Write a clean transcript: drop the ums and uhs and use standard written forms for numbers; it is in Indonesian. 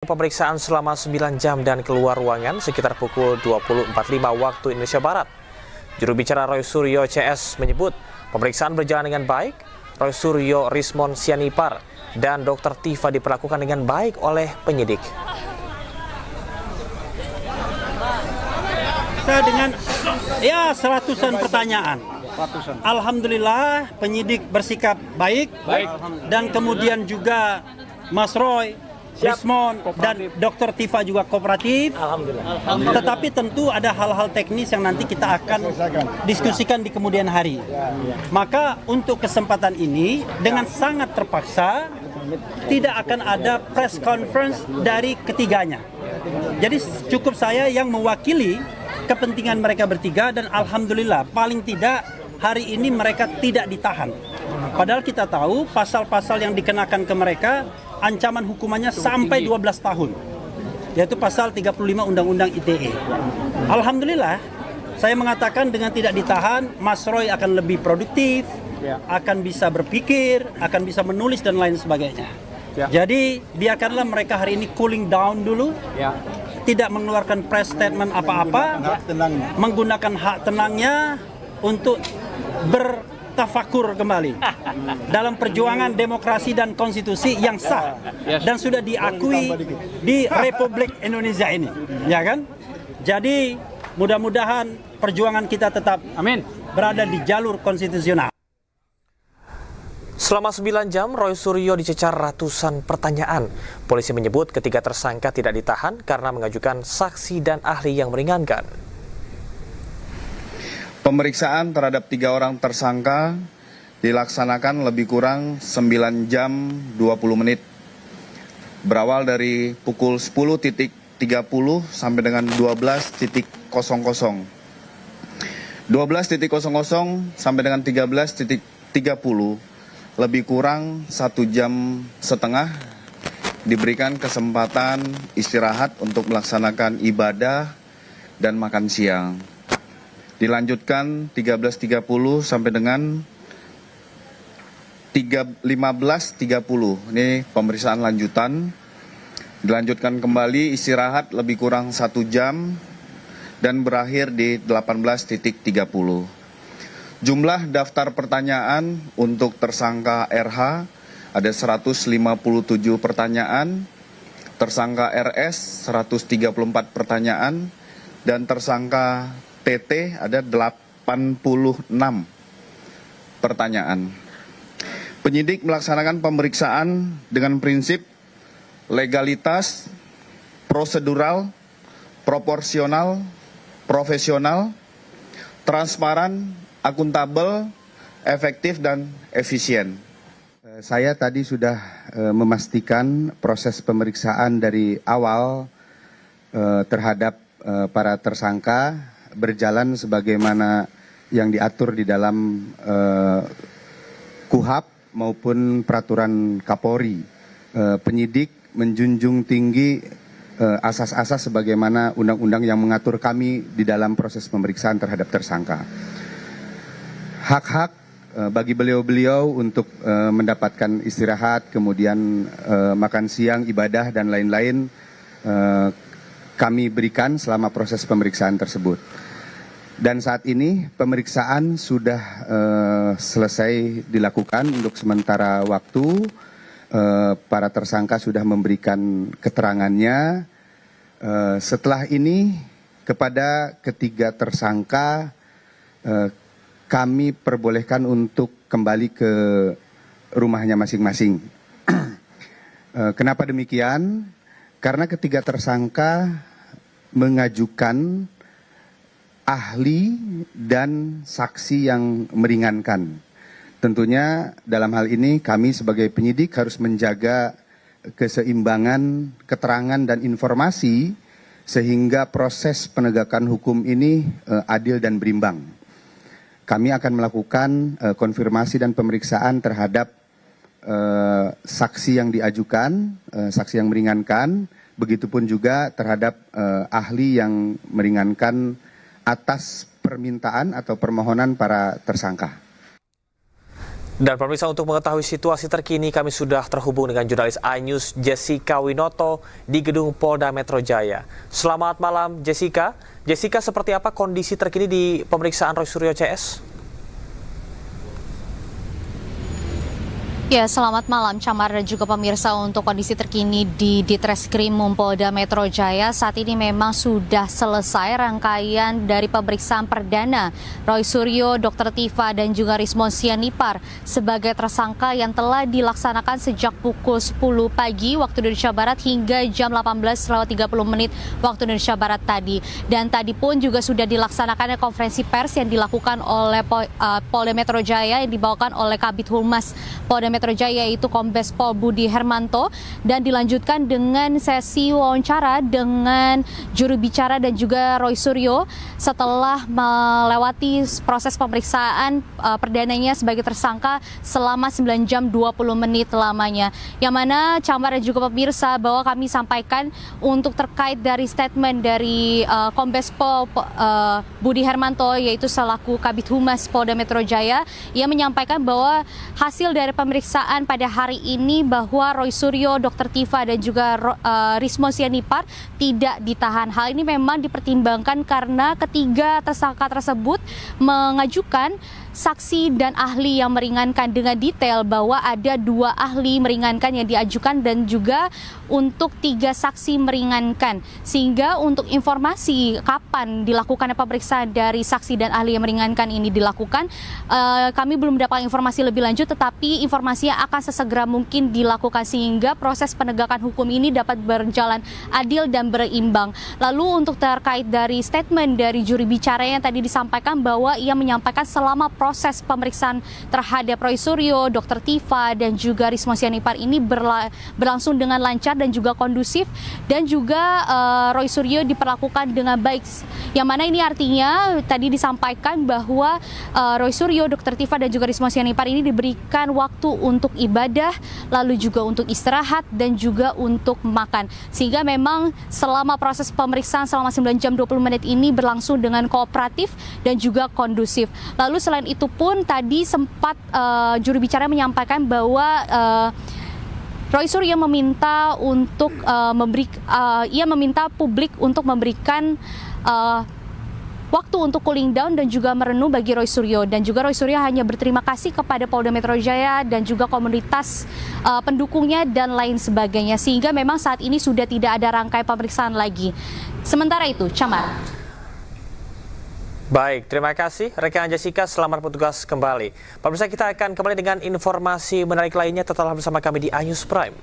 Pemeriksaan selama 9 jam dan keluar ruangan sekitar pukul 20.45 waktu Indonesia Barat. Juru bicara Roy Suryo CS menyebut pemeriksaan berjalan dengan baik. Roy Suryo Rismon Sianipar dan Dr. Tifa diperlakukan dengan baik oleh penyidik. Saya dengan seratusan pertanyaan. Alhamdulillah penyidik bersikap baik. Dan kemudian juga Mas Roy Rismon dan Dr. Tifa juga kooperatif. Alhamdulillah. Tetapi tentu ada hal-hal teknis yang nanti kita akan diskusikan di kemudian hari. Maka untuk kesempatan ini dengan sangat terpaksa tidak akan ada press conference dari ketiganya. Jadi cukup saya yang mewakili kepentingan mereka bertiga dan alhamdulillah paling tidak hari ini mereka tidak ditahan. Padahal kita tahu pasal-pasal yang dikenakan ke mereka ancaman hukumannya sampai 12 tahun, yaitu pasal 35 Undang-Undang ITE. Alhamdulillah, saya mengatakan dengan tidak ditahan, Mas Roy akan lebih produktif, akan bisa berpikir, akan bisa menulis dan lain sebagainya. Jadi biarkanlah mereka hari ini cooling down dulu, tidak mengeluarkan press statement apa-apa, menggunakan hak tenangnya untuk tafakur kembali dalam perjuangan demokrasi dan konstitusi yang sah dan sudah diakui di Republik Indonesia ini, ya kan? Jadi mudah-mudahan perjuangan kita tetap berada di jalur konstitusional. Selama 9 jam, Roy Suryo dicecar ratusan pertanyaan. Polisi menyebut ketiga tersangka tidak ditahan karena mengajukan saksi dan ahli yang meringankan. Pemeriksaan terhadap 3 orang tersangka dilaksanakan lebih kurang 9 jam 20 menit. Berawal dari pukul 10.30 sampai dengan 12.00. 12.00 sampai dengan 13.30 lebih kurang 1,5 jam diberikan kesempatan istirahat untuk melaksanakan ibadah dan makan siang. Dilanjutkan 13.30 sampai dengan 15.30. Ini pemeriksaan lanjutan. Dilanjutkan kembali istirahat lebih kurang 1 jam dan berakhir di 18.30. Jumlah daftar pertanyaan untuk tersangka RH ada 157 pertanyaan, tersangka RS 134 pertanyaan, dan tersangka TT ada 86 pertanyaan. Penyidik melaksanakan pemeriksaan dengan prinsip legalitas, prosedural, proporsional, profesional, transparan, akuntabel, efektif, dan efisien. Saya tadi sudah memastikan proses pemeriksaan dari awal terhadap para tersangka berjalan sebagaimana yang diatur di dalam KUHP maupun peraturan Kapolri. Penyidik menjunjung tinggi asas-asas sebagaimana undang-undang yang mengatur kami di dalam proses pemeriksaan terhadap tersangka. Hak-hak bagi beliau-beliau untuk mendapatkan istirahat, kemudian makan siang, ibadah, dan lain-lain kami berikan selama proses pemeriksaan tersebut. Dan saat ini pemeriksaan sudah selesai dilakukan untuk sementara waktu. Para tersangka sudah memberikan keterangannya. Setelah ini kepada ketiga tersangka kami perbolehkan untuk kembali ke rumahnya masing-masing. Kenapa demikian? Karena ketiga tersangka mengajukan ahli dan saksi yang meringankan. Tentunya dalam hal ini kami sebagai penyidik harus menjaga keseimbangan keterangan dan informasi sehingga proses penegakan hukum ini adil dan berimbang. Kami akan melakukan konfirmasi dan pemeriksaan terhadap saksi yang diajukan, saksi yang meringankan, begitupun juga terhadap ahli yang meringankan atas permintaan atau permohonan para tersangka. Dan pemirsa, untuk mengetahui situasi terkini kami sudah terhubung dengan jurnalis iNews Jessica Winoto di gedung Polda Metro Jaya. Selamat malam Jessica. Jessica, seperti apa kondisi terkini di pemeriksaan Roy Suryo CS? Ya, selamat malam Camar dan juga pemirsa. Untuk kondisi terkini di Ditreskrim Polda Metro Jaya, saat ini memang sudah selesai rangkaian dari pemeriksaan perdana Roy Suryo, Dr. Tifa dan juga Rismon Sianipar sebagai tersangka yang telah dilaksanakan sejak pukul 10 pagi waktu Indonesia Barat hingga jam 18.30 waktu Indonesia Barat tadi. Dan tadi pun juga sudah dilaksanakan konferensi pers yang dilakukan oleh Polda Metro Jaya yang dibawakan oleh Kabid Humas Polda Metro Jaya, yaitu Kombes Pol Budi Hermanto, dan dilanjutkan dengan sesi wawancara dengan juru bicara dan juga Roy Suryo setelah melewati proses pemeriksaan perdananya sebagai tersangka selama 9 jam 20 menit lamanya. Yang mana Camar dan juga pemirsa, bahwa kami sampaikan untuk terkait dari statement dari Kombes Pol Budi Hermanto, yaitu selaku Kabid Humas Polda Metro Jaya, ia menyampaikan bahwa hasil dari pemeriksaan pada hari ini bahwa Roy Suryo, Dr. Tifa dan juga Rismon Sianipar tidak ditahan. Hal ini memang dipertimbangkan karena ketiga tersangka tersebut mengajukan saksi dan ahli yang meringankan dengan detail bahwa ada 2 ahli meringankan yang diajukan dan juga untuk 3 saksi meringankan. Sehingga untuk informasi kapan dilakukan pemeriksaan dari saksi dan ahli yang meringankan ini dilakukan, kami belum mendapat informasi lebih lanjut, tetapi informasinya akan sesegera mungkin dilakukan sehingga proses penegakan hukum ini dapat berjalan adil dan berimbang. Lalu untuk terkait dari statement dari juri bicara yang tadi disampaikan, bahwa ia menyampaikan selama proses pemeriksaan terhadap Roy Suryo, Dr. Tifa dan juga Rismon Sianipar ini berlangsung dengan lancar dan juga kondusif, dan juga Roy Suryo diperlakukan dengan baik. Yang mana ini artinya tadi disampaikan bahwa Roy Suryo, Dr. Tifa dan juga Rismon Sianipar ini diberikan waktu untuk ibadah, lalu juga untuk istirahat dan juga untuk makan. Sehingga memang selama proses pemeriksaan selama 9 jam 20 menit ini berlangsung dengan kooperatif dan juga kondusif. Lalu selain itu pun tadi sempat juru bicara menyampaikan bahwa Roy Suryo meminta untuk ia meminta publik untuk memberikan waktu untuk cooling down dan juga merenung bagi Roy Suryo, dan juga Roy Suryo hanya berterima kasih kepada Polda Metro Jaya dan juga komunitas pendukungnya dan lain sebagainya, sehingga memang saat ini sudah tidak ada rangkaian pemeriksaan lagi. Sementara itu, Camar. Baik, terima kasih rekan Jessica, selamat bertugas kembali. Pemirsa, kita akan kembali dengan informasi menarik lainnya, tetaplah bersama kami di iNews Prime.